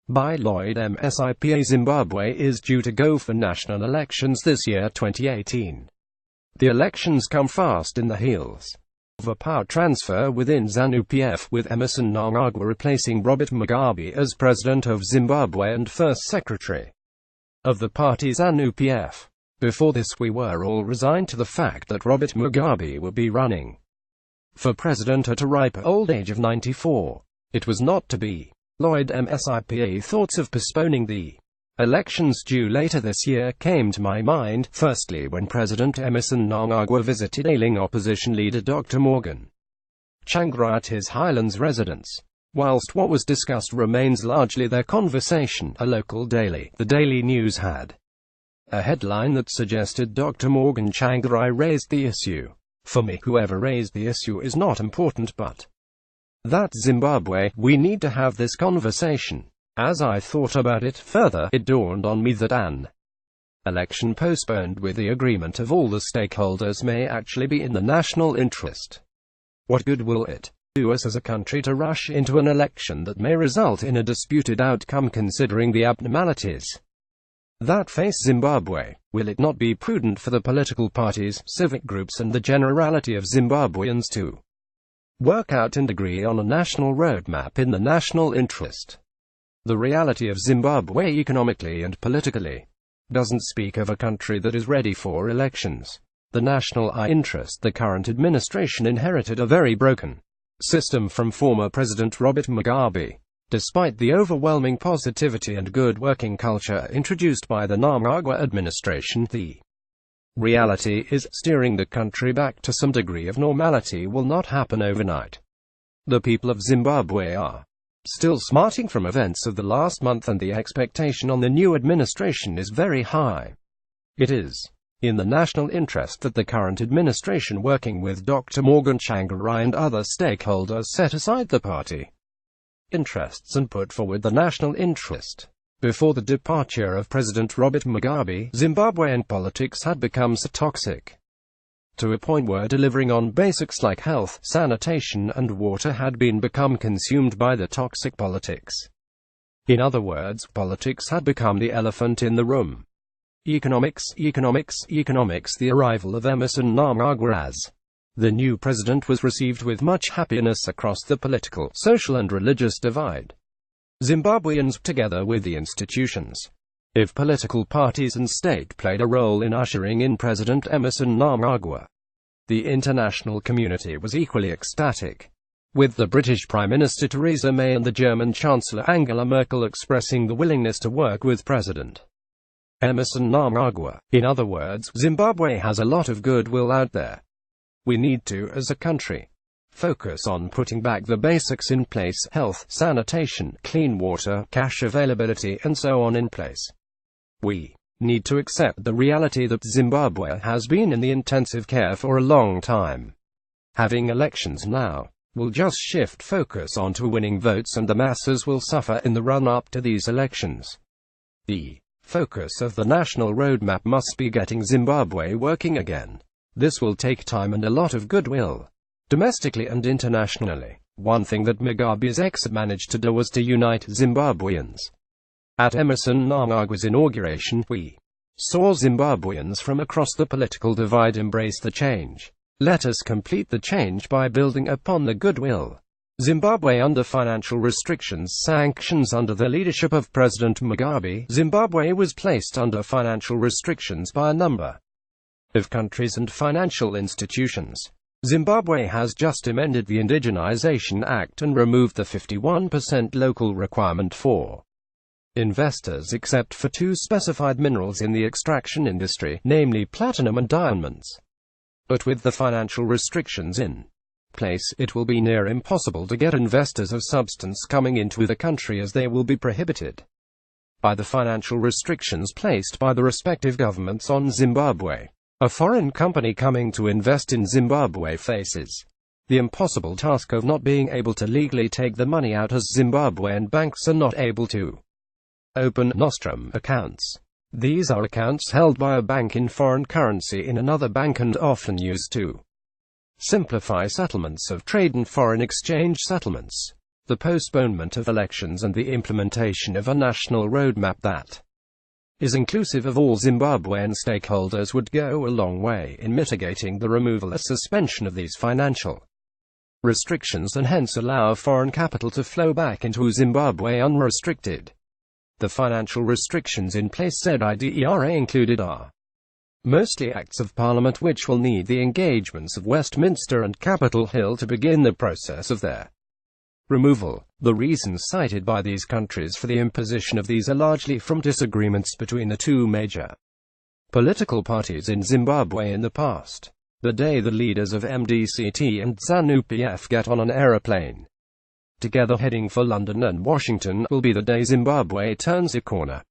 By Lloyd msipa. Zimbabwe is due to go for national elections this year 2018. The elections come fast in the heels of a power transfer within ZANU-PF, with Emmerson Mnangagwa replacing Robert Mugabe as President of Zimbabwe and First Secretary of the party ZANU-PF. Before this we were all resigned to the fact that Robert Mugabe would be running for president at a ripe old age of 94. It was not to be. Lloyd msipa. Thoughts of postponing the elections due later this year came to my mind, firstly when President Emmerson Mnangagwa visited ailing opposition leader Dr. Morgan Tsvangirai at his Highlands residence. Whilst what was discussed remains largely their conversation, a local daily, the Daily News, had a headline that suggested Dr. Morgan Tsvangirai raised the issue. For me, whoever raised the issue is not important, but that Zimbabwe, we need to have this conversation. As I thought about it further, it dawned on me that an election postponed with the agreement of all the stakeholders may actually be in the national interest. What good will it do us as a country to rush into an election that may result in a disputed outcome, considering the abnormalities that face Zimbabwe? Will it not be prudent for the political parties, civic groups and the generality of Zimbabweans to work out and agree on a national roadmap in the national interest? The reality of Zimbabwe economically and politically doesn't speak of a country that is ready for elections. The national interest. The current administration inherited a very broken system from former President Robert Mugabe. Despite the overwhelming positivity and good working culture introduced by the Mnangagwa administration, the reality is, steering the country back to some degree of normality will not happen overnight. The people of Zimbabwe are still smarting from events of the last month, and the expectation on the new administration is very high. It is in the national interest that the current administration, working with Dr. Morgan Tsvangirai and other stakeholders, set aside the party interests and put forward the national interest. Before the departure of President Robert Mugabe, Zimbabwean politics had become so toxic to a point where delivering on basics like health, sanitation and water had become consumed by the toxic politics. In other words, politics had become the elephant in the room. Economics. The arrival of Emmerson Mnangagwa as the new president was received with much happiness across the political, social and religious divide. Zimbabweans, together with the institutions of political parties and state, played a role in ushering in President Emmerson Mnangagwa. The international community was equally ecstatic, with the British Prime Minister Theresa May and the German Chancellor Angela Merkel expressing the willingness to work with President Emmerson Mnangagwa. In other words, Zimbabwe has a lot of goodwill out there. We need to, as a country, focus on putting back the basics in place: health, sanitation, clean water, cash availability and so on in place. We need to accept the reality that Zimbabwe has been in the intensive care for a long time. Having elections now will just shift focus onto winning votes, and the masses will suffer in the run-up to these elections. The focus of the national roadmap must be getting Zimbabwe working again. This will take time and a lot of goodwill, domestically and internationally. One thing that Mugabe's exit managed to do was to unite Zimbabweans. At Emmerson Mnangagwa's inauguration, we saw Zimbabweans from across the political divide embrace the change. Let us complete the change by building upon the goodwill. Zimbabwe under financial restrictions, sanctions under the leadership of President Mugabe. Zimbabwe was placed under financial restrictions by a number of countries and financial institutions. Zimbabwe has just amended the Indigenization Act and removed the 51% local requirement for investors, except for two specified minerals in the extraction industry, namely platinum and diamonds. But with the financial restrictions in place, it will be near impossible to get investors of substance coming into the country, as they will be prohibited by the financial restrictions placed by the respective governments on Zimbabwe. A foreign company coming to invest in Zimbabwe faces the impossible task of not being able to legally take the money out, as Zimbabwean banks are not able to open nostrum accounts. These are accounts held by a bank in foreign currency in another bank and often used to simplify settlements of trade and foreign exchange settlements. the postponement of elections and the implementation of a national roadmap that is inclusive of all Zimbabwean stakeholders would go a long way in mitigating the removal or suspension of these financial restrictions and hence allow foreign capital to flow back into Zimbabwe unrestricted. The financial restrictions in place ZIDERA included are mostly acts of parliament which will need the engagements of Westminster and Capitol Hill to begin the process of their removal. The reasons cited by these countries for the imposition of these are largely from disagreements between the two major political parties in Zimbabwe in the past. The day the leaders of MDCT and ZANU-PF get on an aeroplane together heading for London and Washington will be the day Zimbabwe turns a corner.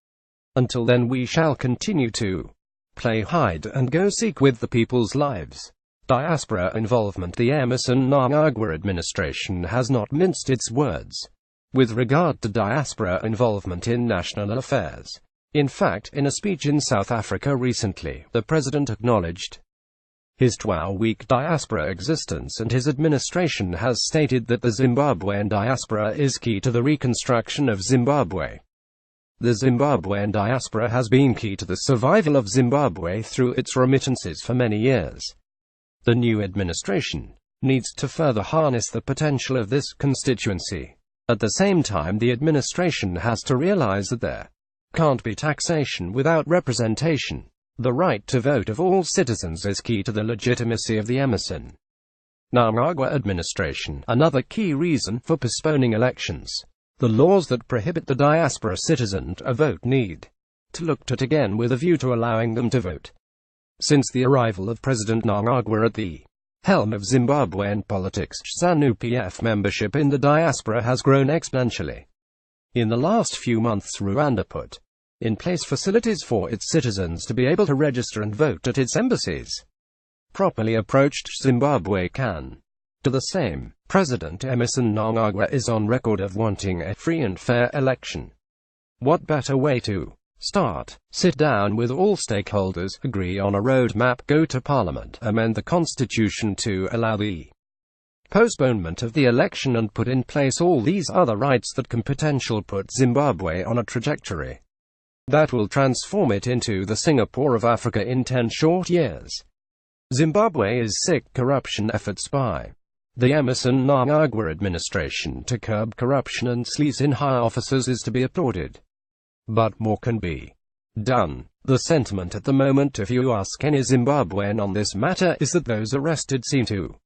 Until then we shall continue to play hide and go seek with the people's lives. Diaspora involvement. The Emmerson Mnangagwa administration has not minced its words with regard to diaspora involvement in national affairs. In fact, in a speech in South Africa recently, the president acknowledged his 12-week diaspora existence and his administration has stated that the Zimbabwean diaspora is key to the reconstruction of Zimbabwe. The Zimbabwean diaspora has been key to the survival of Zimbabwe through its remittances for many years. The new administration needs to further harness the potential of this constituency. At the same time, the administration has to realize that there can't be taxation without representation. The right to vote of all citizens is key to the legitimacy of the Emmerson Mnangagwa administration. Another key reason for postponing elections. The laws that prohibit the diaspora citizen to vote need to looked at again with a view to allowing them to vote. Since the arrival of President Mnangagwa at the helm of Zimbabwean politics, ZANU-PF membership in the diaspora has grown exponentially. In the last few months, Rwanda put in place facilities for its citizens to be able to register and vote at its embassies. Properly approached, Zimbabwe can do the same. President Emmerson Mnangagwa is on record of wanting a free and fair election. What better way to start? Sit down with all stakeholders, agree on a roadmap, go to Parliament, amend the constitution to allow the postponement of the election and put in place all these other rights that can potentially put Zimbabwe on a trajectory that will transform it into the Singapore of Africa in 10 short years. Zimbabwe is sick. Corruption efforts by the Emmerson Mnangagwa administration to curb corruption and sleaze in high offices is to be applauded. But more can be done. The sentiment at the moment, if you ask any Zimbabwean on this matter, is that those arrested seem to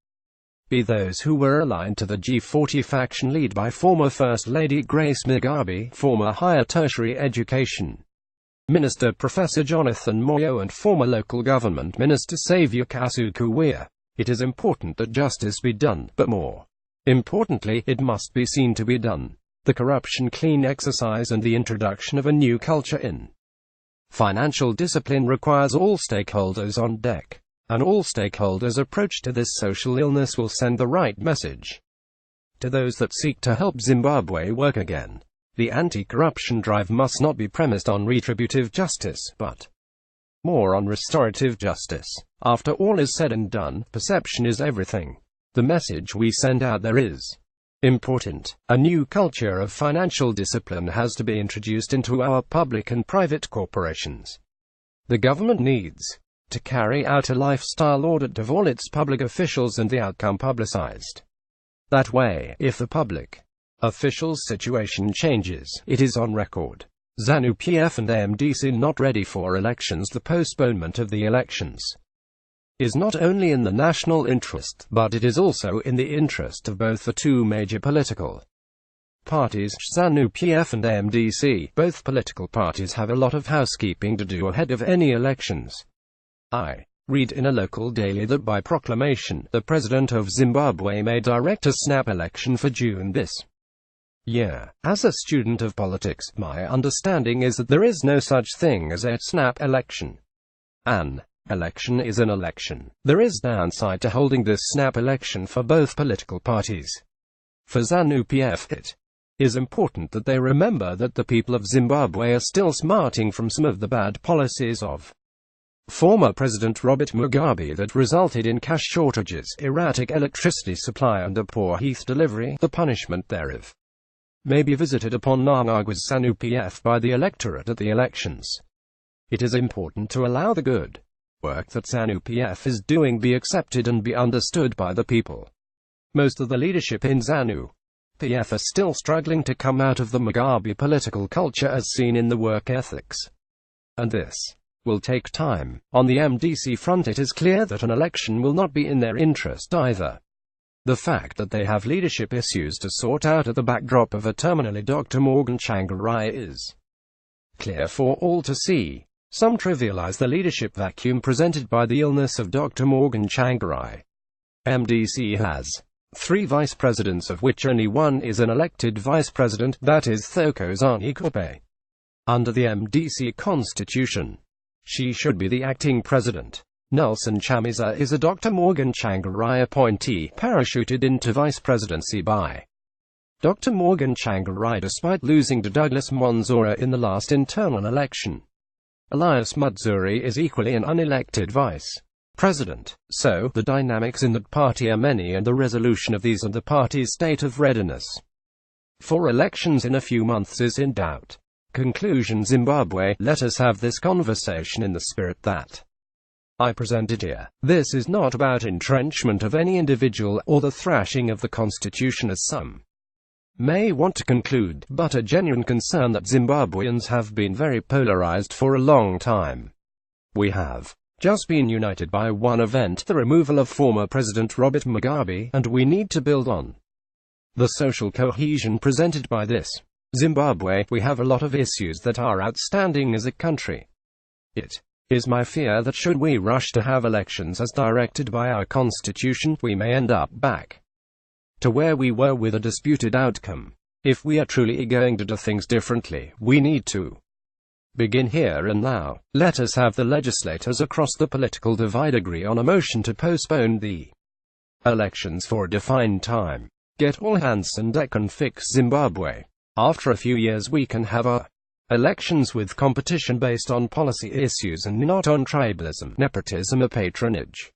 be those who were aligned to the G40 faction led by former First Lady Grace Mugabe, former Higher Tertiary Education Minister Professor Jonathan Moyo and former Local Government Minister Saviour Kasukuwea. It is important that justice be done, but more importantly, it must be seen to be done. The corruption clean exercise and the introduction of a new culture in financial discipline requires all stakeholders on deck. An all-stakeholders approach to this social illness will send the right message to those that seek to help Zimbabwe work again. The anti-corruption drive must not be premised on retributive justice, but more on restorative justice. After all is said and done, perception is everything. The message we send out there is important. A new culture of financial discipline has to be introduced into our public and private corporations. The government needs to carry out a lifestyle audit of all its public officials and the outcome publicized. That way, if the public officials' situation changes, it is on record. ZANU-PF and MDC not ready for elections. The postponement of the elections is not only in the national interest, but it is also in the interest of both the two major political parties, ZANU-PF and MDC. Both political parties have a lot of housekeeping to do ahead of any elections. I read in a local daily that by proclamation, the president of Zimbabwe may direct a snap election for June this year. As a student of politics, my understanding is that there is no such thing as a snap election. An election is an election. There is downside to holding this snap election for both political parties. For ZANU-PF, it is important that they remember that the people of Zimbabwe are still smarting from some of the bad policies of former President Robert Mugabe that resulted in cash shortages, erratic electricity supply and a poor heath delivery, the punishment thereof may be visited upon Mnangagwa's ZANU-PF by the electorate at the elections. It is important to allow the good work that ZANU-PF is doing be accepted and be understood by the people. Most of the leadership in ZANU-PF are still struggling to come out of the Mugabe political culture as seen in the work ethics. And this will take time. On the MDC front, it is clear that an election will not be in their interest either. The fact that they have leadership issues to sort out at the backdrop of a terminally Dr. Morgan Tsvangirai is clear for all to see. Some trivialize the leadership vacuum presented by the illness of Dr. Morgan Tsvangirai. MDC has 3 vice presidents, of which only one is an elected vice president, that is Thokozani Kope. Under the MDC constitution, she should be the acting president. Nelson Chamisa is a Dr. Morgan Tsvangirai appointee, parachuted into vice presidency by Dr. Morgan Tsvangirai despite losing to Douglas Mwanzora in the last internal election. Elias Mudzuri is equally an unelected vice president. So, the dynamics in that party are many and the resolution of these and the party's state of readiness for elections in a few months is in doubt. Conclusion: Zimbabwe, let us have this conversation in the spirit that I presented here. This is not about entrenchment of any individual, or the thrashing of the constitution as some may want to conclude, but a genuine concern that Zimbabweans have been very polarized for a long time. We have just been united by one event, the removal of former President Robert Mugabe, and we need to build on the social cohesion presented by this. Zimbabwe, we have a lot of issues that are outstanding as a country. It is my fear that should we rush to have elections as directed by our constitution, we may end up back to where we were with a disputed outcome. If we are truly going to do things differently, we need to begin here and now. Let us have the legislators across the political divide agree on a motion to postpone the elections for a defined time. Get all hands on deck and fix Zimbabwe. After a few years we can have our elections with competition based on policy issues and not on tribalism, nepotism or patronage.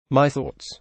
My thoughts.